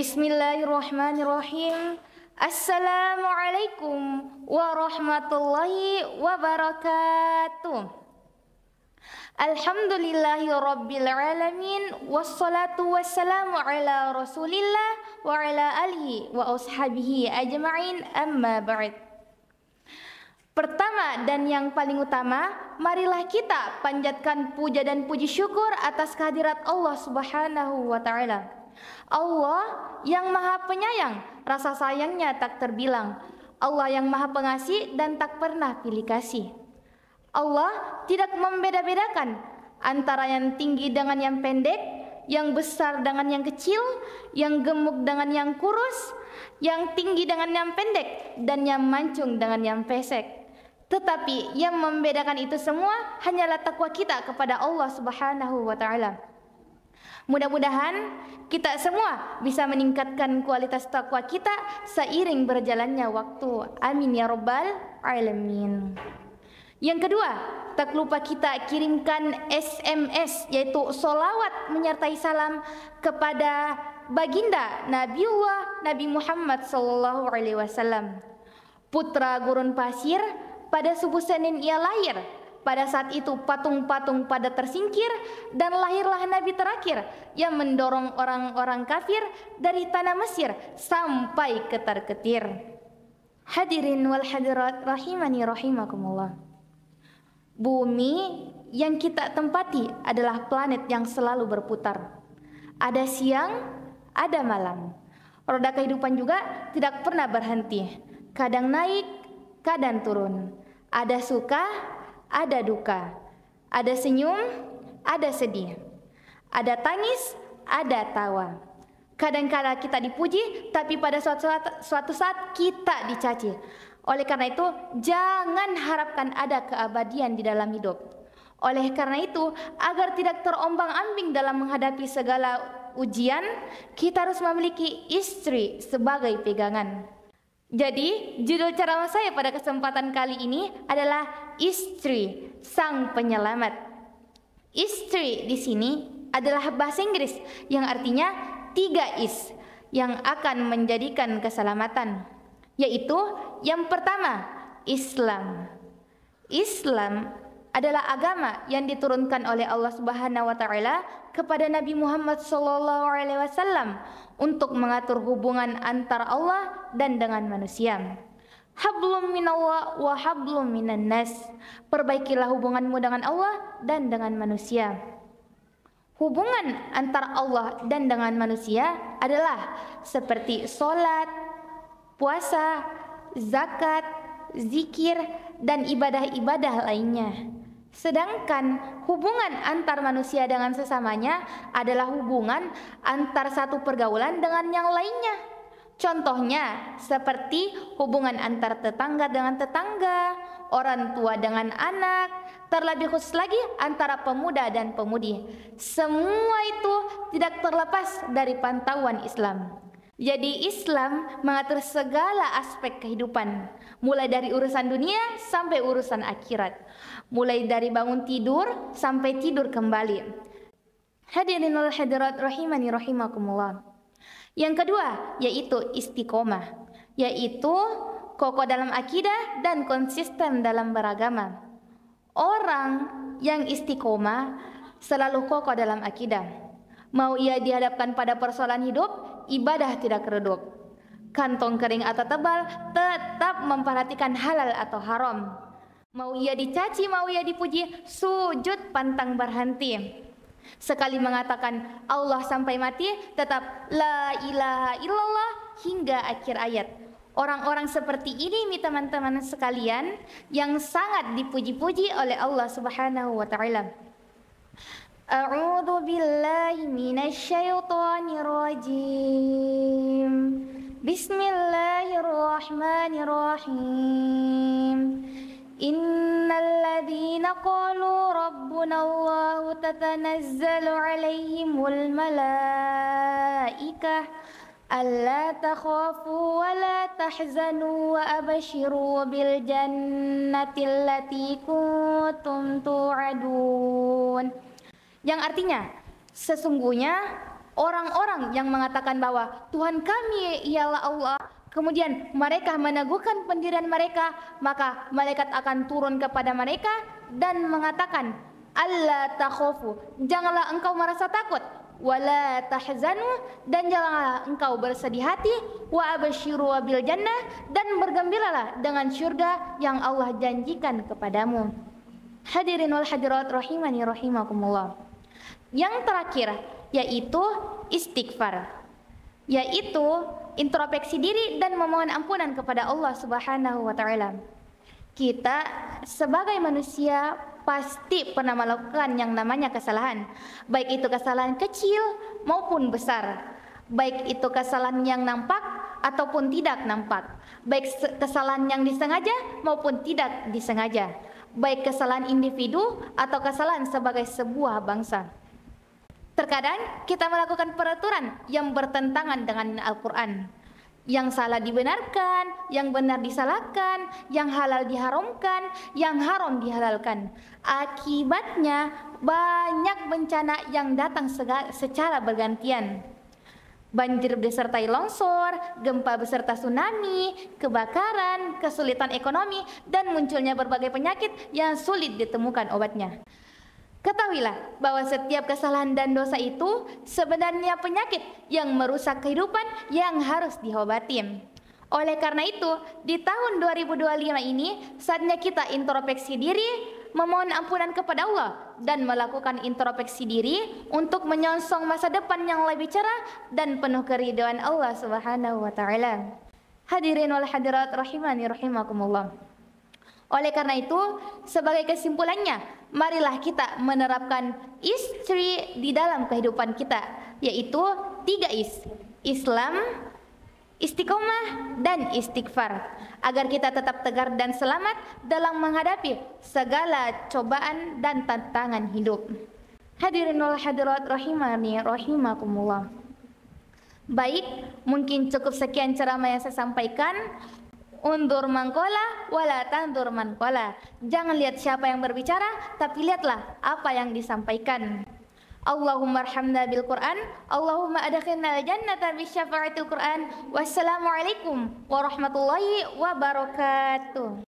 Bismillahirrahmanirrahim. Assalamualaikum warahmatullahi wabarakatuh. Alhamdulillahi rabbil alamin. Wassalatu wassalamu ala rasulillah wa ala alihi wa ashabihi ajma'in, amma ba'd. Pertama dan yang paling utama, marilah kita panjatkan puja dan puji syukur atas kehadirat Allah Subhanahu wa ta'ala. Allah yang maha penyayang, rasa sayangnya tak terbilang. Allah yang maha pengasih dan tak pernah pilih kasih. Allah tidak membeda-bedakan antara yang tinggi dengan yang pendek, yang besar dengan yang kecil, yang gemuk dengan yang kurus, yang tinggi dengan yang pendek, dan yang mancung dengan yang pesek. Tetapi yang membedakan itu semua hanyalah takwa kita kepada Allah Subhanahu wa ta'ala. Mudah-mudahan kita semua bisa meningkatkan kualitas takwa kita seiring berjalannya waktu. Amin ya rabbal alamin. Yang kedua, tak lupa kita kirimkan SMS, yaitu solawat menyertai salam kepada baginda Nabiullah Nabi Muhammad SAW, putra gurun pasir. Pada subuh Senin ia lahir. Pada saat itu patung-patung pada tersingkir dan lahirlah Nabi terakhir yang mendorong orang-orang kafir dari tanah Mesir sampai ketar-ketir. Hadirin wal hadirat rahimani rahimakumullah. Bumi yang kita tempati adalah planet yang selalu berputar. Ada siang, ada malam. Roda kehidupan juga tidak pernah berhenti. Kadang naik, kadang turun. Ada suka, ada duka, ada senyum, ada sedih, ada tangis, ada tawa. Kadang-kala kita dipuji, tapi pada suatu saat kita dicaci. Oleh karena itu, jangan harapkan ada keabadian di dalam hidup. Oleh karena itu, agar tidak terombang-ambing dalam menghadapi segala ujian, kita harus memiliki istri sebagai pegangan. Jadi, judul ceramah saya pada kesempatan kali ini adalah Istri Sang Penyelamat. Istri di sini adalah bahasa Inggris yang artinya 3 is yang akan menjadikan keselamatan, yaitu yang pertama, Islam. Islam adalah agama yang diturunkan oleh Allah Subhanahu wa taala kepada Nabi Muhammad SAW untuk mengatur hubungan antara Allah dan dengan manusia. Hablum minallah wa hablum minan nas. Perbaikilah hubunganmu dengan Allah dan dengan manusia. Hubungan antara Allah dan dengan manusia adalah seperti sholat, puasa, zakat, zikir, dan ibadah-ibadah lainnya. Sedangkan hubungan antar manusia dengan sesamanya adalah hubungan antar satu pergaulan dengan yang lainnya. Contohnya seperti hubungan antar tetangga dengan tetangga, orang tua dengan anak, terlebih khusus lagi antara pemuda dan pemudi. Semua itu tidak terlepas dari pantauan Islam. Jadi Islam mengatur segala aspek kehidupan, mulai dari urusan dunia sampai urusan akhirat, mulai dari bangun tidur sampai tidur kembali. Hadirin wal hadirat rahimani rahimakumullah. Yang kedua yaitu istiqomah, yaitu kokoh dalam akidah dan konsisten dalam beragama. Orang yang istiqomah selalu kokoh dalam akidah. Mau ia dihadapkan pada persoalan hidup, ibadah tidak redup. Kantong kering atau tebal, tetap memperhatikan halal atau haram. Mau ia dicaci, mau ia dipuji, sujud pantang berhenti. Sekali mengatakan Allah sampai mati, tetap la ilaha illallah hingga akhir ayat. Orang-orang seperti ini teman-teman sekalian yang sangat dipuji-puji oleh Allah Subhanahu wa taala. A'udzu billahi minasyaitonir rajim. Bismillahirrahmanirrahim. Innal ladzina qalu rabbunallahu tatanazzalu alaihimul malaikah alla takhafu wa la tahzanu wa abshiru bil jannati allati kuntum tu'adun. Yang artinya, sesungguhnya orang-orang yang mengatakan bahwa Tuhan kami ialah Allah, kemudian mereka meneguhkan pendirian mereka, maka malaikat akan turun kepada mereka dan mengatakan, "Alla takhafu," janganlah engkau merasa takut, "wala tahzanu," dan janganlah engkau bersedih hati, "wa absyiru bil jannah," dan bergembiralah dengan syurga yang Allah janjikan kepadamu. Hadirin wal hadirat rahimani rahimakumullah. Yang terakhir yaitu istighfar, yaitu introspeksi diri dan memohon ampunan kepada Allah Subhanahu wa taala. Kita sebagai manusia pasti pernah melakukan yang namanya kesalahan, baik itu kesalahan kecil maupun besar, baik itu kesalahan yang nampak ataupun tidak nampak, baik kesalahan yang disengaja maupun tidak disengaja, baik kesalahan individu atau kesalahan sebagai sebuah bangsa. Terkadang kita melakukan peraturan yang bertentangan dengan Al-Quran, yang salah dibenarkan, yang benar disalahkan, yang halal diharamkan, yang haram dihalalkan. Akibatnya banyak bencana yang datang secara bergantian. Banjir disertai longsor, gempa beserta tsunami, kebakaran, kesulitan ekonomi, dan munculnya berbagai penyakit yang sulit ditemukan obatnya. Ketahuilah bahwa setiap kesalahan dan dosa itu sebenarnya penyakit yang merusak kehidupan yang harus diobati. Oleh karena itu, di tahun 2025 ini saatnya kita introspeksi diri, memohon ampunan kepada Allah, dan melakukan introspeksi diri untuk menyongsong masa depan yang lebih cerah dan penuh keridhaan Allah Subhanahu wa taala. Hadirin wal hadirat rahimani rahimakumullah. Oleh karena itu, sebagai kesimpulannya, marilah kita menerapkan istri di dalam kehidupan kita, yaitu 3 Islam, istiqomah, dan istighfar, agar kita tetap tegar dan selamat dalam menghadapi segala cobaan dan tantangan hidup. Hadirin wal hadirat rahimani rahimakumullah. Baik, mungkin cukup sekian ceramah yang saya sampaikan. Undur mangkola wala tandur mankola. Jangan lihat siapa yang berbicara, tapi lihatlah apa yang disampaikan. Allahumma arhamna bil Quran, Allahumma adkhilna al jannata bi syafaatil Quran. Wassalamualaikum warahmatullahi wabarakatuh.